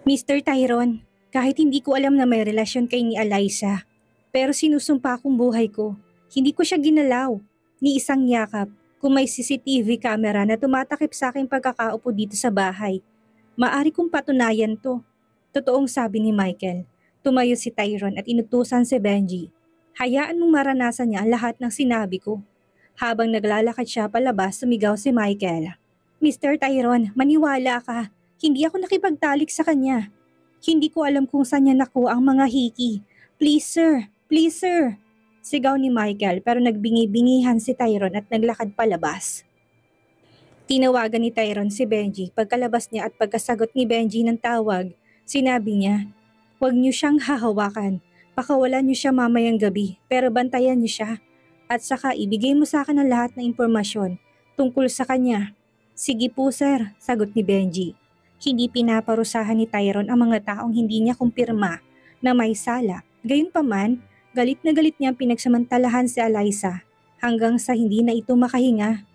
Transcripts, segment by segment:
Mr. Tyron, kahit hindi ko alam na may relasyon kay ni Eliza, pero sinusumpa kong buhay ko. Hindi ko siya ginalaw, ni isang yakap, kung may CCTV camera na tumatakip sa aking pagkakaupo dito sa bahay. Maari kong patunayan to. Totoong sabi ni Michael. Tumayo si Tyron at inutusan si Benji. Hayaan mong maranasan niya ang lahat ng sinabi ko. Habang naglalakad siya palabas, sumigaw si Michael. Mr. Tyron, maniwala ka. Hindi ako nakipagtalik sa kanya. Hindi ko alam kung saan niya nakuha ang mga hiki. Please sir, please sir. Sigaw ni Michael pero nagbingi-bingihan si Tyron at naglakad palabas. Tinawagan ni Tyron si Benji. Pagkalabas niya at pagkasagot ni Benji ng tawag, sinabi niya, "Huwag niyo siyang hahawakan. Pakawalan niyo siya mamayang gabi pero bantayan niyo siya. At saka ibigay mo sa akin ang lahat ng impormasyon tungkol sa kanya." "Sige po sir," sagot ni Benji. Hindi pinaparusahan ni Tyron ang mga taong hindi niya kumpirma na may sala. Gayunpaman, galit na galit niyang pinagsamantalahan si Eliza hanggang sa hindi na ito makahinga.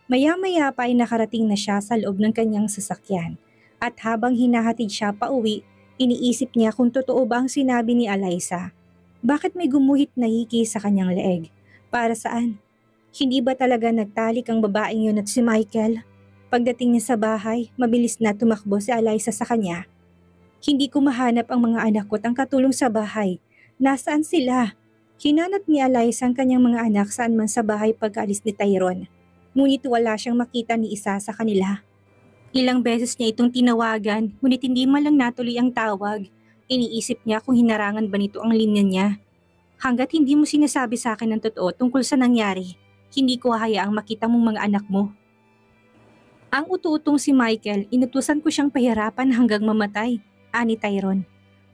Maya-maya pa ay nakarating na siya sa loob ng kanyang sasakyan at habang hinahatid siya pauwi, iniisip niya kung totoo ba ang sinabi ni Eliza. Bakit may gumuhit na hiki sa kanyang leeg? Para saan? Hindi ba talaga nagtalik ang babaeng yun at si Michael? Pagdating niya sa bahay, mabilis na tumakbo si Eliza sa kanya. "Hindi ko mahanap ang mga anak ko at ang katulong sa bahay. Nasaan sila?" Hinanap ni Eliza ang kanyang mga anak saan man sa bahay pagkaalis ni Tyron. Ngunit wala siyang makita ni isa sa kanila. Ilang beses niya itong tinawagan, ngunit hindi man lang natuloy ang tawag. Iniisip niya kung hinarangan ba nito ang linya niya. "Hanggat hindi mo sinasabi sa akin ng totoo tungkol sa nangyari, hindi ko hayaang makita mong mga anak mo." Ang utu-utong si Michael, inutusan ko siyang pahirapan hanggang mamatay, ani Tyron.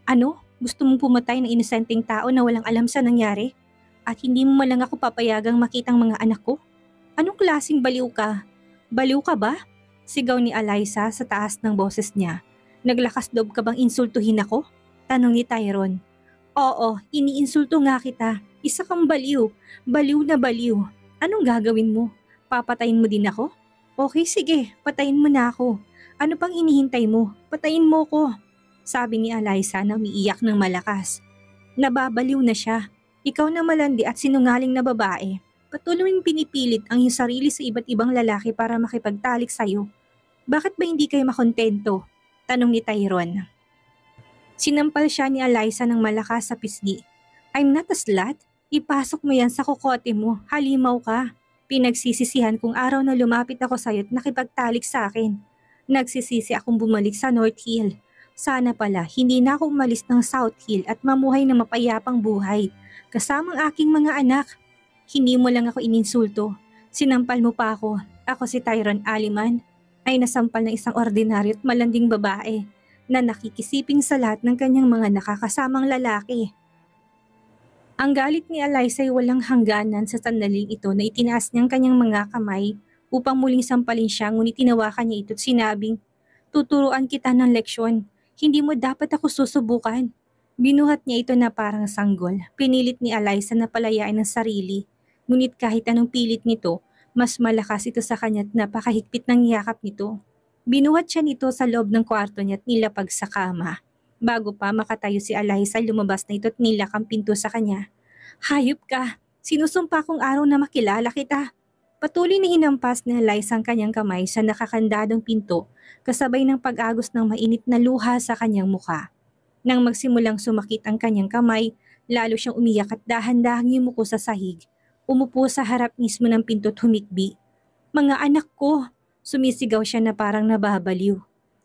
"Ano? Gusto mong pumatay ng inosenteng tao na walang alam sa nangyari? At hindi mo man lang ako papayagang makita ang mga anak ko? Anong klaseng baliw ka? Baliw ka ba?" Sigaw ni Eliza sa taas ng boses niya. "Naglakas loob ka bang insultuhin ako?" Tanong ni Tyron. "Oo, iniinsulto nga kita. Isa kang baliw. Baliw na baliw. Anong gagawin mo? Papatayin mo din ako? Okay, sige, patayin mo na ako. Ano pang inihintay mo? Patayin mo ko." Sabi ni Eliza na umiiyak ng malakas. Nababaliw na siya. Ikaw na malandi at sinungaling na babae. Patuloy mong pinipilit ang iyong sarili sa iba't ibang lalaki para makipagtalik sa'yo. Bakit ba hindi kayo makontento? Tanong ni Tyron. Sinampal siya ni Eliza ng malakas sa pisngi. "I'm not a slut. Ipasok mo yan sa kokote mo. Halimaw ka. Pinagsisisihan kung araw na lumapit ako sa'yo at nakipagtalik sa akin. Nagsisisi akong bumalik sa North Hill. Sana pala hindi na ako umalis ng South Hill at mamuhay na mapayapang buhay. Kasamang aking mga anak. Hindi mo lang ako ininsulto. Sinampal mo pa ako. Ako si Tyron Aliman ay nasampal ng isang ordinaryo at malanding babae na nakikisiping sa lahat ng kanyang mga nakakasamang lalaki." Ang galit ni Eliza ay walang hangganan sa sandaling ito na itinaas niyang kanyang mga kamay upang muling sampalin siya, ngunit tinawakan niya ito at sinabing, "Tuturuan kita ng leksyon. Hindi mo dapat ako susubukan." Binuhat niya ito na parang sanggol. Pinilit ni Eliza na palayain ang sarili. Ngunit kahit anong pilit nito, mas malakas ito sa kanya at napakahigpit ng yakap nito. Binuhat siya nito sa loob ng kwarto niya at nilapag sa kama. Bago pa makatayo si Eliza, lumabas na ito at nilak ang pinto sa kanya. "Hayop ka! Sinusumpa kong araw na makilala kita." Patuloy na hinampas ni Eliza ang kanyang kamay sa nakakandadong pinto kasabay ng pag-agos ng mainit na luha sa kanyang muka. Nang magsimulang sumakit ang kanyang kamay, lalo siyang umiyak at dahan-dahang yumuko sa sahig. Umupo sa harap mismo ng pinto at humikbi. "Mga anak ko!" Sumisigaw siya na parang nababaliw.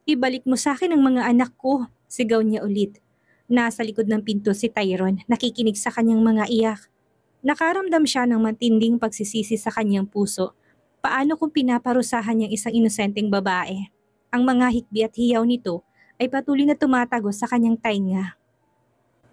"Ibalik mo sa akin ang mga anak ko!" Sigaw niya ulit. Nasa likod ng pinto si Tyron, nakikinig sa kanyang mga iyak. Nakaramdam siya ng matinding pagsisisi sa kanyang puso. Paano kung pinaparusahan niyang isang inosenteng babae? Ang mga hikbi at hiyaw nito ay patuloy na tumatago sa kanyang tainga.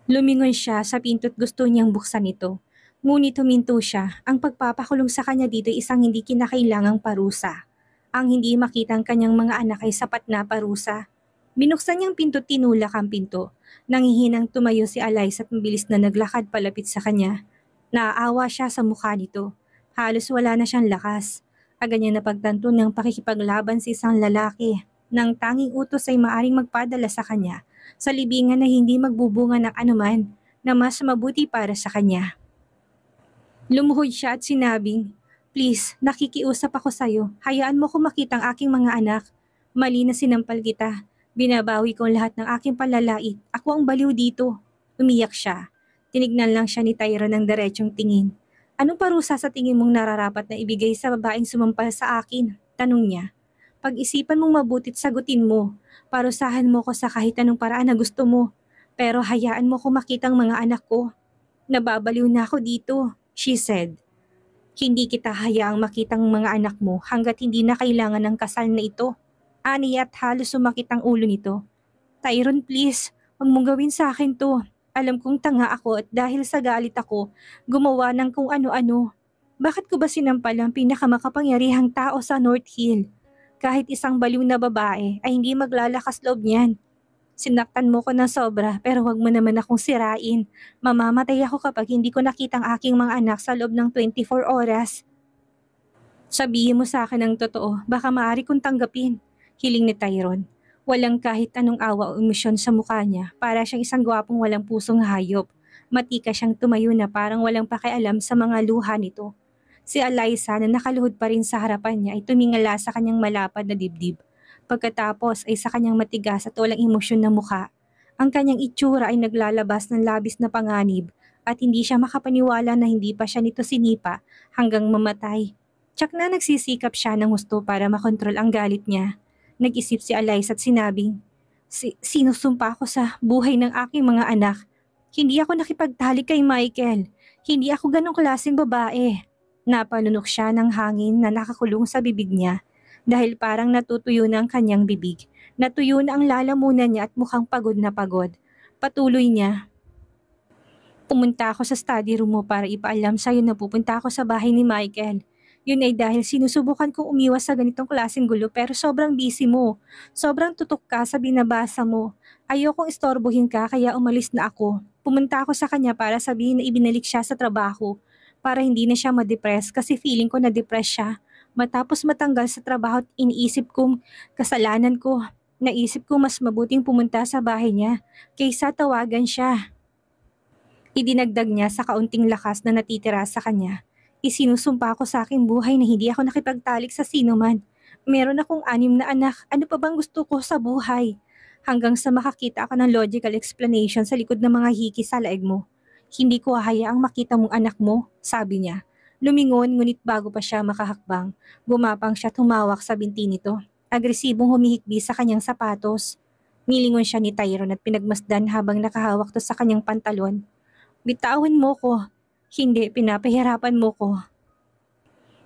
Lumingon siya sa pinto at gusto niyang buksan ito. Ngunit huminto siya. Ang pagpapakulong sa kanya dito ay isang hindi kinakailangang parusa. Ang hindi makita ang kanyang mga anak ay sapat na parusa. Binuksan niyang pinto at tinulak ang pinto. Nangihinang tumayo si Eliza at mabilis na naglakad palapit sa kanya. Naaawa siya sa mukha nito. Halos wala na siyang lakas. Agad niya napagtanto niyang pakikipaglaban sa isang lalaki. Nang tanging utos ay maaring magpadala sa kanya sa libingan na hindi magbubunga ng anuman na mas mabuti para sa kanya. Lumuhod siya at sinabing, "Please, nakikiusap ako sa'yo. Hayaan mo ko makita ang aking mga anak. Mali na sinampal kita. Binabawi ko ang lahat ng aking palalait. Ako ang baliw dito." Umiyak siya. Tinignan lang siya ni Tyron ng diretsong tingin. "Anong parusa sa tingin mong nararapat na ibigay sa babaeng sumampal sa akin?" Tanong niya. "Pag-isipan mong mabutit sagutin mo. Parusahan mo ko sa kahit anong paraan na gusto mo. Pero hayaan mo ko makita ang mga anak ko. Nababaliw na ako dito," she said. "Hindi kita hayaang makitang mga anak mo hanggat hindi na kailangan ng kasal na ito." Ani at halos sumakit ang ulo nito. "Tyron, please, wag mong gawin sa akin to. Alam kong tanga ako at dahil sa galit ako, gumawa ng kung ano-ano. Bakit ko ba sinampal ang pinakamakapangyarihang tao sa North Hill? Kahit isang baliw na babae ay hindi maglalakas loob niyan. Sinaktan mo ko ng sobra pero wag mo naman akong sirain. Mamamatay ako kapag hindi ko nakitang aking mga anak sa loob ng 24 oras. Sabihin mo sa akin ang totoo, baka maaari kong tanggapin." Hiling ni Tyron. Walang kahit anong awa o emosyon sa mukha niya, para siyang isang gwapong walang pusong hayop. Matika siyang tumayo na parang walang pakialam sa mga luha nito. Si Eliza na nakaluhod pa rin sa harapan niya ay tumingala sa kanyang malapad na dibdib. Pagkatapos ay sa kanyang matigas at walang emosyon na mukha. Ang kanyang itsura ay naglalabas ng labis na panganib at hindi siya makapaniwala na hindi pa siya nito sinipa hanggang mamatay. Tsak na nagsisikap siya ng husto para makontrol ang galit niya. Nag-isip si Eliza at sinabing, Sinusumpa ko sa buhay ng aking mga anak. Hindi ako nakipagtalik kay Michael. Hindi ako ganong klaseng babae." Napalunok siya ng hangin na nakakulong sa bibig niya dahil parang natutuyo na ang kanyang bibig. Natuyo na ang lalamunan niya at mukhang pagod na pagod. Patuloy niya, "Pumunta ako sa study room mo para ipaalam sa'yo na pupunta ako sa bahay ni Michael. Yun ay dahil sinusubukan kong umiwas sa ganitong klaseng gulo pero sobrang busy mo. Sobrang tutok ka sa binabasa mo. Ayokong istorbohin ka kaya umalis na ako. Pumunta ako sa kanya para sabihin na ibinalik siya sa trabaho para hindi na siya ma-depress kasi feeling ko na-depress siya. Matapos matanggal sa trabaho at iniisip kong kasalanan ko. Naisip ko mas mabuting pumunta sa bahay niya kaysa tawagan siya." Idinagdag niya sa kaunting lakas na natitira sa kanya. "Isinusumpa ko sa aking buhay na hindi ako nakipagtalik sa sino man. Meron akong 6 na anak. Ano pa bang gusto ko sa buhay? Hanggang sa makakita ako ng logical explanation sa likod ng mga hiki sa leeg mo. Hindi ko hahayaang makita mong anak mo," sabi niya. Lumingon ngunit bago pa siya makahakbang, gumapang siya at humawak sa binti nito. Agresibong humihikbi sa kanyang sapatos. Nilingon siya ni Tyron at pinagmasdan habang nakahawak to sa kanyang pantalon. "Bitawan mo ko." "Hindi, pinapahirapan mo ko."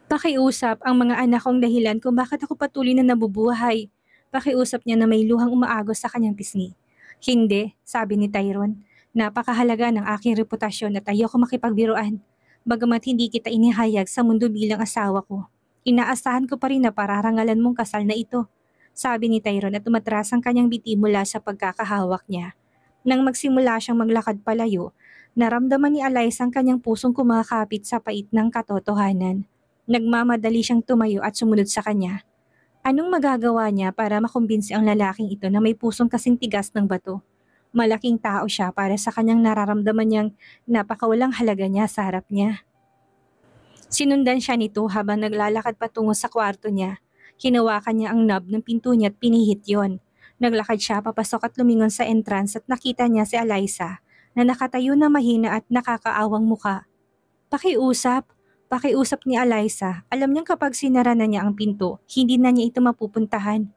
Pakiusap ang mga anak kong dahilan kung bakit ako patuloy na nabubuhay. Pakiusap niya na may luhang umaagos sa kanyang pisngi. "Hindi," sabi ni Tyron. "Napakahalaga ng aking reputasyon at ayoko makipagbiruan. Bagamat hindi kita inihayag sa mundo bilang asawa ko, inaasahan ko pa rin na pararangalan mong kasal na ito," sabi ni Tyron at umatras ang kanyang biti mula sa pagkakahawak niya. Nang magsimula siyang maglakad palayo, naramdaman ni Eliza ang kanyang pusong kumakapit sa pait ng katotohanan. Nagmamadali siyang tumayo at sumunod sa kanya. Anong magagawa niya para makumbinsi ang lalaking ito na may pusong kasing tigas ng bato? Malaking tao siya para sa kanyang nararamdaman niyang napakawalang halaga niya sa harap niya. Sinundan siya nito habang naglalakad patungo sa kwarto niya. Hinawakan niya ang knob ng pinto niya at pinihit yon. Naglakad siya papasok at lumingon sa entrance at nakita niya si Eliza na nakatayo na mahina at nakakaawang muka. Pakiusap, pakiusap ni Eliza. Alam niyang kapag sinara na niya ang pinto, hindi na niya ito mapupuntahan.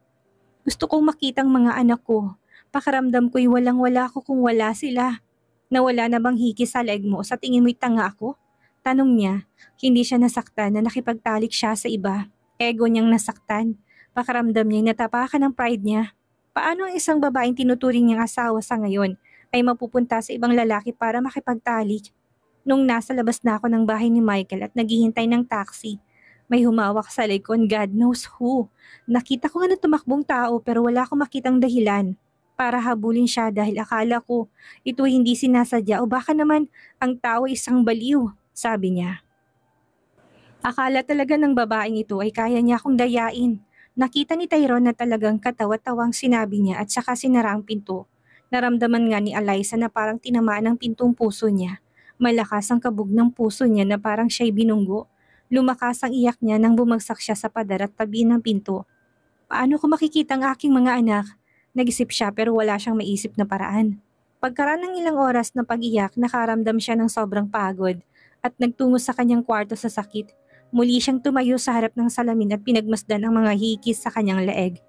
"Gusto kong makita ang mga anak ko. Pakiramdam ko'y walang-wala ko kung wala sila. Nawala na bang hiki sa leeg mo? Sa tingin mo'y tanga ako?" Tanong niya. Hindi siya nasaktan na nakipagtalik siya sa iba. Ego niyang nasaktan. Pakiramdam niya'y natapakan ng pride niya. Paano ang isang babaeng tinuturing niyang asawa sa ngayon ay mapupunta sa ibang lalaki para makipagtalik? Nung nasa labas na ako ng bahay ni Michael at naghihintay ng taxi, may humawak sa likod, God knows who. Nakita ko nga na tumakbong tao pero wala akong makitang dahilan para habulin siya dahil akala ko ito hindi sinasadya o baka naman ang tao ay isang baliw, sabi niya. Akala talaga ng babaeng ito ay kaya niya akong dayain. Nakita ni Tyrone na talagang katawa-tawang sinabi niya at saka sinara ang pinto. Naramdaman nga ni Eliza na parang tinamaan ng pintong puso niya. Malakas ang kabog ng puso niya na parang siya'y binunggo. Lumakas ang iyak niya nang bumagsak siya sa pader at tabi ng pinto. Paano ko makikita ang aking mga anak? Nag-isip siya pero wala siyang maisip na paraan. Pagkaraan ng ilang oras na pag-iyak, nakaramdam siya ng sobrang pagod at nagtungo sa kanyang kwarto sa sakit. Muli siyang tumayo sa harap ng salamin at pinagmasdan ang mga hikis sa kanyang leeg.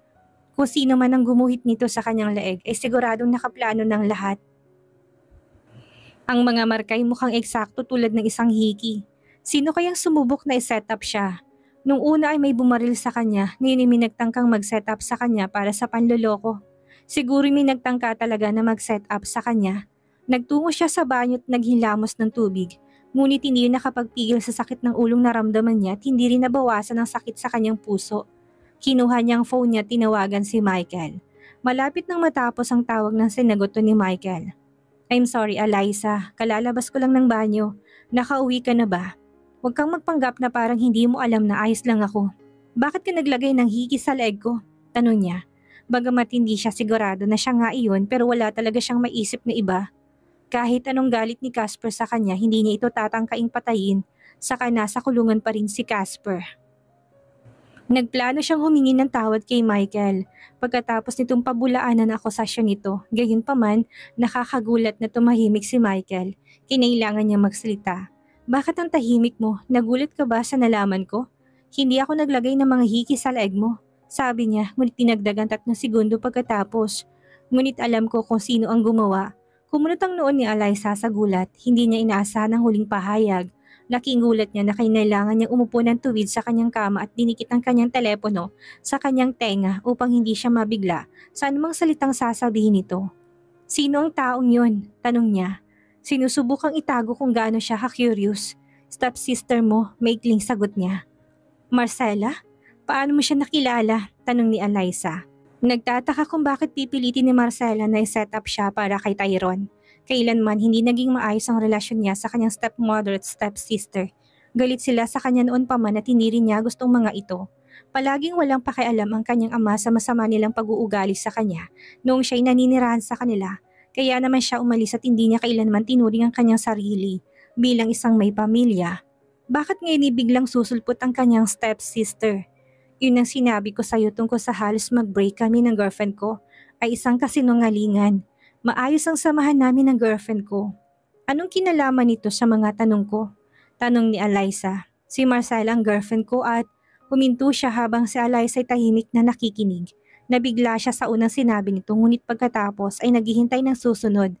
Kung sino man ang gumuhit nito sa kanyang leeg ay siguradong nakaplano ng lahat. Ang mga markay mukhang eksakto tulad ng isang hiki. Sino kayang sumubok na i-set up siya? Nung una ay may bumaril sa kanya, ngayon ay may nagtangkang mag-set up sa kanya para sa panloloko. Siguro may nagtangka talaga na mag-set up sa kanya. Nagtungo siya sa banyo at naghilamos ng tubig. Ngunit hindi nakapagpigil sa sakit ng ulong naramdaman niya at hindi rin nabawasan ang sakit sa kanyang puso. Kinuha niya ang phone niya at tinawagan si Michael. Malapit nang matapos ang tawag ng sinagot ni Michael. I'm sorry Eliza, kalalabas ko lang ng banyo. Nakauwi ka na ba? Huwag kang magpanggap na parang hindi mo alam na ayos lang ako. Bakit ka naglagay ng hiki sa leg ko? Tanong niya. Bagamat hindi siya sigurado na siya nga iyon pero wala talaga siyang maisip na iba. Kahit anong galit ni Casper sa kanya, hindi niya ito tatangkaing patayin, saka nasa kulungan pa rin si Casper. Nagplano siyang humingi ng tawad kay Michael pagkatapos nitong pabulaanan ang akusasyon nito. Gayunpaman, nakakagulat na tumahimik si Michael. Kinailangan niya magsalita. Bakit ang tahimik mo? Nagulat ka ba sa nalaman ko? Hindi ako naglagay ng mga hiki sa leeg mo. Sabi niya, ngunit tinagdagan 3 segundo pagkatapos. Ngunit alam ko kung sino ang gumawa. Kumunot ang noon ni Eliza sa gulat. Hindi niya inaasahan ang huling pahayag. Laking gulat niya na kailangan niyang umupo ng tuwid sa kanyang kama at dinikit ang kanyang telepono sa kanyang tenga upang hindi siya mabigla sa anumang salitang sasabihin nito. Sino ang taong yun? Tanong niya. Sinusubukang itago kung gaano siya ka-curious. Stepsister mo, maikling sagot niya. Marcela? Paano mo siya nakilala? Tanong ni Eliza. Nagtataka kung bakit pipilitin ni Marcela na i-set up siya para kay Tyrone. Kailanman hindi naging maayos ang relasyon niya sa kanyang stepmother at stepsister. Galit sila sa kanya noon pa man at hindi rin niya gustong mga ito. Palaging walang pakialam ang kanyang ama sa masama nilang pag-uugali sa kanya noong siya'y naninirahan sa kanila. Kaya naman siya umalis at hindi niya kailanman tinuring ang kanyang sarili bilang isang may pamilya. Bakit ngayon biglang susulpot ang kanyang stepsister? Yun ang sinabi ko sa'yo tungkol sa halos mag-break kami ng girlfriend ko ay isang kasinungalingan. Maayos ang samahan namin ng girlfriend ko. Anong kinalaman nito sa mga tanong ko? Tanong ni Eliza. Si Marcela ang girlfriend ko at huminto siya habang si Eliza ay tahimik na nakikinig. Nabigla siya sa unang sinabi nito ngunit pagkatapos ay naghihintay ng susunod.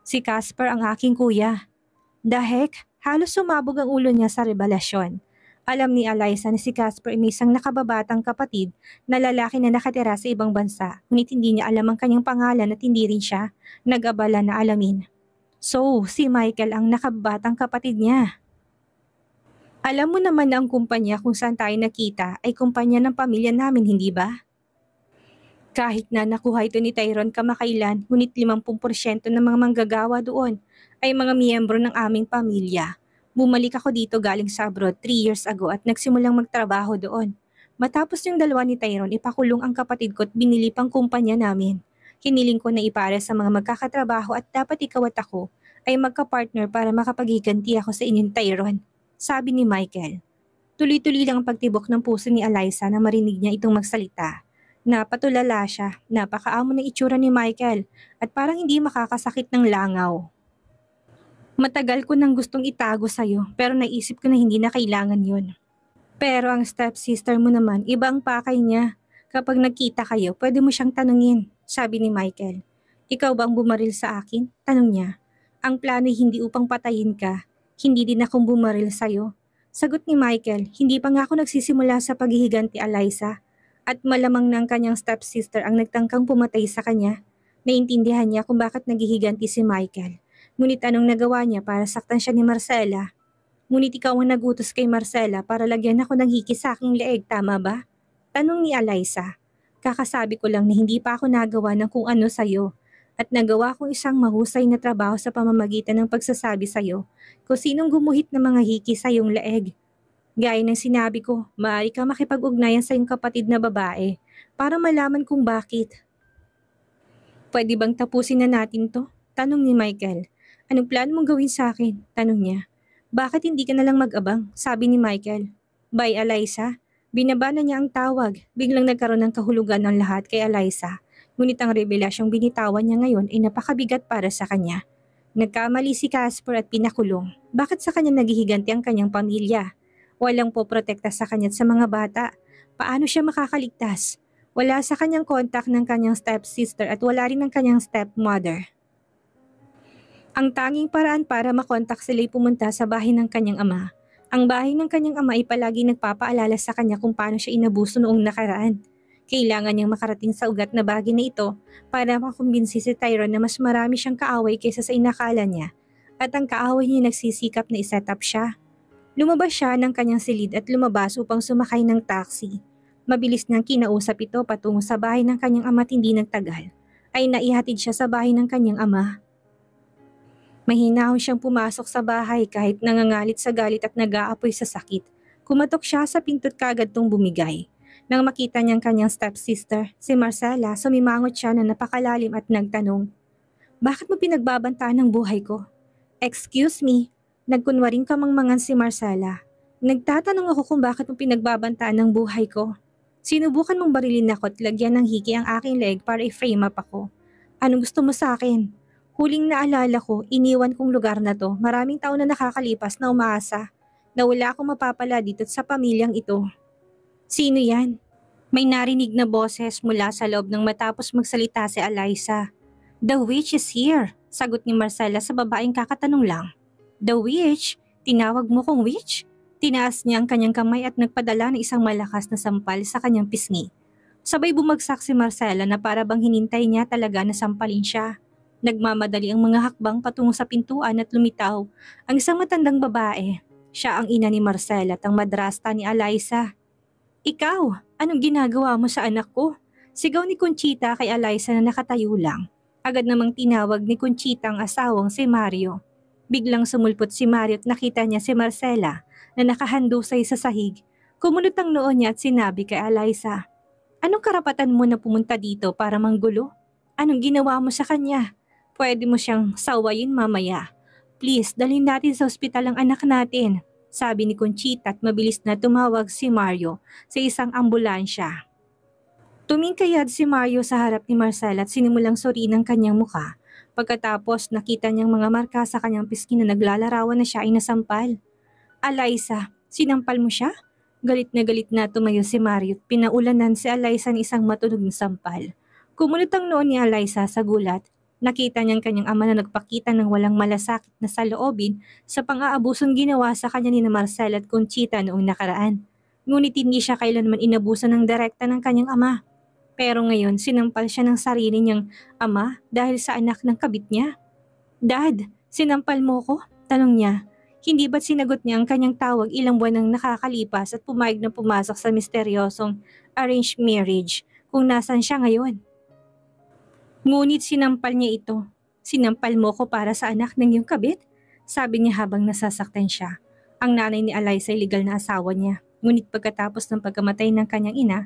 Si Casper ang aking kuya. The heck? Halos sumabog ang ulo niya sa revelasyon. Alam ni Eliza na si Casper ay may isang nakababatang kapatid na lalaki na nakatira sa ibang bansa, ngunit hindi niya alam ang kanyang pangalan at hindi rin siya nag-abala na alamin. So, si Michael ang nakababatang kapatid niya. Alam mo naman na ang kumpanya kung saan tayo nakita ay kumpanya ng pamilya namin, hindi ba? Kahit na nakuha ito ni Tyrone kamakailan, ngunit 50% ng mga manggagawa doon ay mga miyembro ng aming pamilya. Bumalik ako dito galing sa abroad 3 years ago at nagsimulang magtrabaho doon. Matapos yung dalawa ni Tyrone, ipakulong ang kapatid ko at binili pang kumpanya namin. Hiniling ko na ipare sa mga magkakatrabaho at dapat ikaw at ako ay magka-partner para makapaghiganti ako sa inyong Tyrone, sabi ni Michael. Tuloy-tuloy lang ang pagtibok ng puso ni Eliza na marinig niya itong magsalita. Napatulala siya, napakaamo ng itsura ni Michael at parang hindi makakasakit ng langaw. Matagal ko nang gustong itago sa'yo pero naisip ko na hindi na kailangan yun. Pero ang stepsister mo naman, ibang pakay niya. Kapag nagkita kayo, pwede mo siyang tanungin, sabi ni Michael. Ikaw ba ang bumaril sa akin? Tanong niya. Ang plano ay hindi upang patayin ka, hindi din akong bumaril sa'yo. Sagot ni Michael, hindi pa nga ako nagsisimula sa paghihiganti Eliza at malamang ng kanyang stepsister ang nagtangkang pumatay sa kanya. Naintindihan niya kung bakit naghihiganti si Michael. Ngunit anong nagawa niya para saktan siya ni Marcela? Ngunit ikaw ang nagutos kay Marcela para lagyan ako ng hiki sa aking leeg, tama ba? Tanong ni Eliza. Kakasabi ko lang na hindi pa ako nagawa ng kung ano sa'yo at nagawa kong isang mahusay na trabaho sa pamamagitan ng pagsasabi sa'yo kung sinong gumuhit ng mga hiki sa iyong leeg. Gaya ng sinabi ko, maaari ka makipag-ugnayan sa iyong kapatid na babae para malaman kung bakit. Pwede bang tapusin na natin to? Tanong ni Michael. Anong plano mong gawin sa akin? Tanong niya. Bakit hindi ka na lang mag-abang? Sabi ni Michael. By Eliza. Binaba na niya ang tawag. Biglang nagkaroon ng kahulugan ng lahat kay Eliza. Ngunit ang revelasyong binitawan niya ngayon ay napakabigat para sa kanya. Nagkamali si Casper at pinakulong. Bakit sa kanya naghihiganti ang kanyang pamilya? Walang poprotekta sa kanya at sa mga bata. Paano siya makakaligtas? Wala sa kanyang kontak ng kanyang stepsister at wala rin ng kanyang stepmother. Ang tanging paraan para makontak sila ay pumunta sa bahay ng kanyang ama. Ang bahay ng kanyang ama ay palagi nagpapaalala sa kanya kung paano siya inabuso noong nakaraan. Kailangan niyang makarating sa ugat na bagay na ito para makumbinsi si Tyrone na mas marami siyang kaaway kaysa sa inakala niya at ang kaaway niya nagsisikap na iset up siya. Lumabas siya ng kanyang silid at lumabas upang sumakay ng taxi. Mabilis niyang kinausap ito patungo sa bahay ng kanyang ama at hindi nagtagal ay naihatid siya sa bahay ng kanyang ama. Mahinahon siyang pumasok sa bahay kahit nangangalit sa galit at nag-aapoy sa sakit. Kumatok siya sa pinto't kagad tong bumigay. Nang makita niyang kanyang stepsister, si Marcela, sumimangot siya na napakalalim at nagtanong, "Bakit mo pinagbabantaan ang buhay ko?" "Excuse me," nagkunwaring kamangmangan si Marcela. "Nagtatanong ako kung bakit mo pinagbabantaan ang buhay ko. Sinubukan mong barilin ako at lagyan ng hiki ang aking leg para i-frame up ako. Anong gusto mo sa akin? Huling naalala ko, iniwan kong lugar na to. Maraming taon na nakakalipas na umaasa na wala akong mapapala dito sa pamilyang ito." "Sino yan?" May narinig na boses mula sa loob nang matapos magsalita si Eliza. "The witch is here," sagot ni Marcela sa babaeng kakatanong lang. "The witch? Tinawag mo kong witch?" Tinaas niya ang kanyang kamay at nagpadala ng isang malakas na sampal sa kanyang pisngi. Sabay bumagsak si Marcela na para bang hinintay niya talaga na sampalin siya. Nagmamadali ang mga hakbang patungo sa pintuan at lumitaw ang isang matandang babae. Siya ang ina ni Marcela at ang madrasta ni Eliza. "Ikaw, anong ginagawa mo sa anak ko?" Sigaw ni Conchita kay Eliza na nakatayo lang. Agad namang tinawag ni Conchita ang asawang si Mario. Biglang sumulpot si Mario at nakita niya si Marcela na nakahandusay sa sahig. Kumunot ang noo niya at sinabi kay Eliza, "Anong karapatan mo na pumunta dito para manggulo? Anong ginawa mo sa kanya? Pwede mo siyang sawayin mamaya. Please, dalhin natin sa ospital ang anak natin," sabi ni Conchita at mabilis na tumawag si Mario sa isang ambulansya. Tumingkayad si Mario sa harap ni Marcela at sinimulang suriin ang kanyang muka. Pagkatapos nakita niyang mga marka sa kanyang pisngi na naglalarawan na siya ay nasampal. "Eliza, sinampal mo siya?" Galit na tumayo si Mario at pinaulanan si Eliza ng isang matunog na sampal. Kumunot ang noo ni Eliza sa gulat. Nakita niyang kanyang ama na nagpakita ng walang malasakit na saloobin sa pang-aabusong ginawa sa kanya ni Marcela at Conchita noong nakaraan. Ngunit hindi siya kailanman inabuso ng direkta ng kanyang ama. Pero ngayon sinampal siya ng sarili niyang ama dahil sa anak ng kabit niya. "Dad, sinampal mo ko?" tanong niya. Hindi ba't sinagot niya ang kanyang tawag ilang buwan nang nakakalipas at pumayag na pumasok sa misteryosong arranged marriage kung nasan siya ngayon. Ngunit sinampal niya ito. "Sinampal mo ko para sa anak ng iyong kabit?" sabi niya habang nasasaktan siya. Ang nanay ni Eliza ay legal na asawa niya. Ngunit pagkatapos ng pagkamatay ng kanyang ina,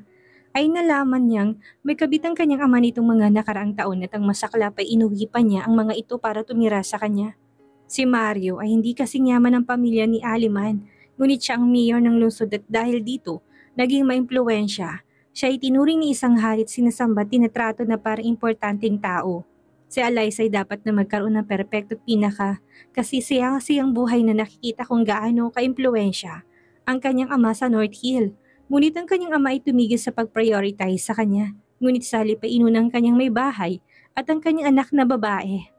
ay nalaman niyang may kabit ang kanyang ama nitong mga nakaraang taon at ang masaklap ay inuwi pa niya ang mga ito para tumira sa kanya. Si Mario ay hindi kasing yaman ng pamilya ni Aliman, ngunit siya ang mayor ng lungsod at dahil dito, naging maimpluwensya. Siya ay tinuring ni isang hari at sinasamba at tinatrato na parang importanteng tao. Si Eliza ay dapat na magkaroon ng perpekto at pinaka kasi siyang buhay na nakikita kung gaano ka-impluwensya ang kanyang ama sa North Hill. Ngunit ang kanyang ama ay tumigil sa pag-prioritize sa kanya. Ngunit sa halip ay inunang kanyang may bahay at ang kanyang anak na babae.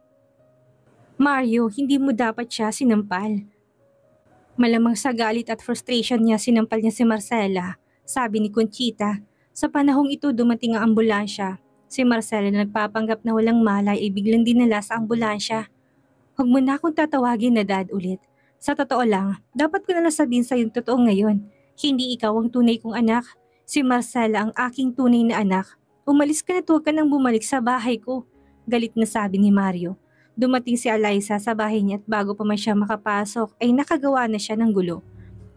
"Mario, hindi mo dapat siya sinampal." Malamang sa galit at frustration niya sinampal niya si Marcela, sabi ni Conchita. Sa panahong ito dumating ang ambulansya. Si Marcela na nagpapanggap na walang malay ay biglang dinala sa ambulansya. "Huwag mo na akong tatawagin na dad ulit. Sa totoo lang, dapat ko na lang sabihin sa yung totoo ngayon. Hindi ikaw ang tunay kong anak. Si Marcela ang aking tunay na anak. Umalis ka na at huwag ka nang bumalik sa bahay ko," galit na sabi ni Mario. Dumating si Eliza sa bahay niya at bago pa man siya makapasok ay nakagawa na siya ng gulo.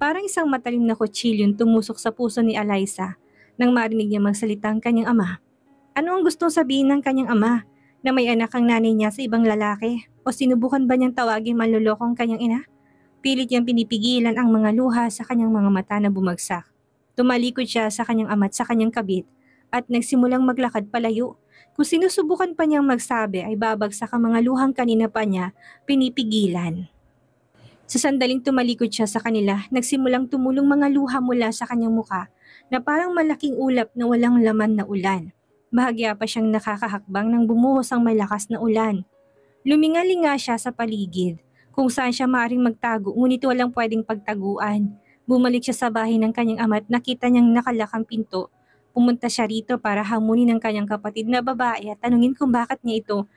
Parang isang matalim na kutsilyon tumusok sa puso ni Eliza nang marinig niya magsalita ang kanyang ama. Ano ang gustong sabihin ng kanyang ama? Na may anak ang nanay niya sa ibang lalaki? O sinubukan ba niyang tawagin manloloko ang kanyang ina? Pilit niyang pinipigilan ang mga luha sa kanyang mga mata na bumagsak. Tumalikod siya sa kanyang ama at sa kanyang kabit at nagsimulang maglakad palayo. Kung sinusubukan pa niyang magsabi ay babagsak ang mga luhang kanina pa niya pinipigilan. Sa sandaling tumalikod siya sa kanila, nagsimulang tumulong mga luha mula sa kanyang muka na parang malaking ulap na walang laman na ulan. Bahagya pa siyang nakakahakbang nang bumuhos ang malakas na ulan. Lumingalinga siya sa paligid, kung saan siya maaaring magtago ngunit walang pwedeng pagtaguan. Bumalik siya sa bahay ng kanyang ama at nakita niyang nakalakang pinto. Pumunta siya rito para hamunin ang kanyang kapatid na babae at tanungin kung bakit niya ito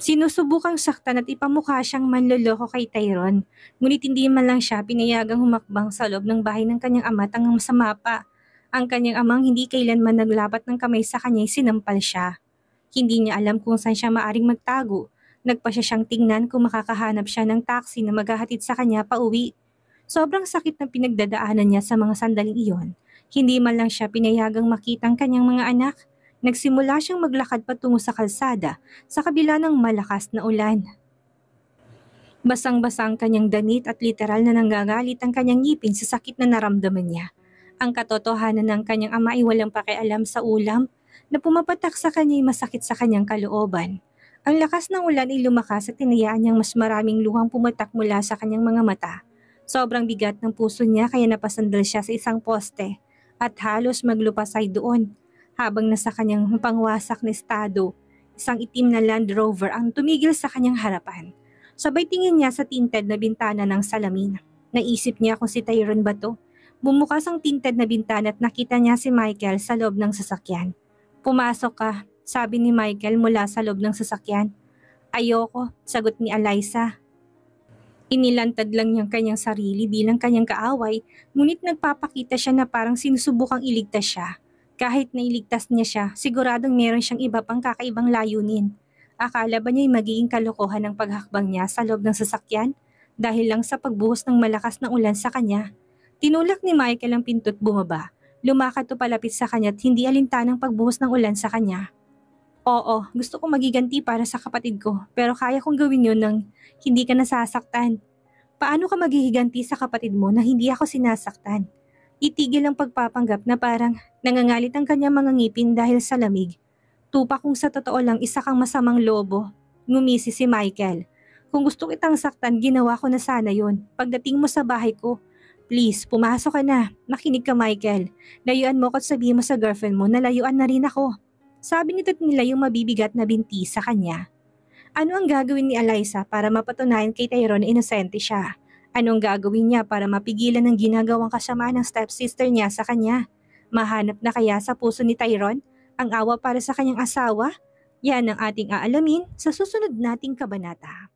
sinusubukang saktan at ipamukha siyang manloloko kay Tyrone. Ngunit hindi man lang siya pinayagang humakbang sa loob ng bahay ng kanyang ama at ang masama pa. Ang kanyang amang hindi kailanman naglapat ng kamay sa kanya ay sinampal siya. Hindi niya alam kung saan siya maaring magtago. Nagpa siya siyang tingnan kung makakahanap siya ng taxi na maghahatid sa kanya pa uwi. Sobrang sakit ng pinagdadaanan niya sa mga sandaling iyon. Hindi man lang siya pinayagang makita ang kanyang mga anak. Nagsimula siyang maglakad patungo sa kalsada sa kabila ng malakas na ulan. Basang-basang kanyang damit at literal na nanggagalit ang kanyang ngipin sa sakit na naramdaman niya. Ang katotohanan ng kanyang ama ay walang pakialam sa ulam na pumapatak sa kanya ay masakit sa kanyang kalooban. Ang lakas ng ulan ay lumakas at tinayaan niyang mas maraming luhang pumatak mula sa kanyang mga mata. Sobrang bigat ng puso niya kaya napasandal siya sa isang poste at halos maglupasay doon. Habang nasa kanyang pangwasak na estado, isang itim na Land Rover ang tumigil sa kanyang harapan. Sabay tingin niya sa tinted na bintana ng salamin. Naisip niya kung si Tyrone ba to. Bumukas ang tinted na bintana at nakita niya si Michael sa loob ng sasakyan. "Pumasok ka," sabi ni Michael mula sa loob ng sasakyan. "Ayoko," sagot ni Eliza. Inilantad lang niyang kanyang sarili bilang kanyang kaaway, ngunit nagpapakita siya na parang sinusubukang iligtas siya. Kahit nailigtas niya siya, siguradong meron siyang iba pang kakaibang layunin. Akala ba niya'y magiging kalokohan ang paghakbang niya sa loob ng sasakyan dahil lang sa pagbuhos ng malakas na ulan sa kanya? Tinulak ni Michael ang pinto't bumaba. Lumakad to palapit sa kanya at hindi alintanang pagbuhos ng ulan sa kanya. "Oo, gusto kong magiganti para sa kapatid ko, pero kaya kong gawin yun nang hindi ka nasasaktan." "Paano ka maghihiganti sa kapatid mo na hindi ako sinasaktan?" Itigil ang pagpapanggap na parang nangangalit ang kanyang mga ngipin dahil sa lamig. "Tupa kung sa totoo lang isa kang masamang lobo." Ngumisi si Michael. "Kung gusto kitang saktan, ginawa ko na sana yun. Pagdating mo sa bahay ko, please, pumasok ka na. Makinig ka, Michael. Layuan mo ko at sabihin mo sa girlfriend mo na layuan na rin ako." Sabi nito't nila yung mabibigat na binti sa kanya. Ano ang gagawin ni Eliza para mapatunayan kay Tyrone na inosente siya? Anong gagawin niya para mapigilan ang ginagawang kasama ng stepsister niya sa kanya? Mahanap na kaya sa puso ni Tyrone ang awa para sa kanyang asawa? Yan ang ating aalamin sa susunod nating kabanata.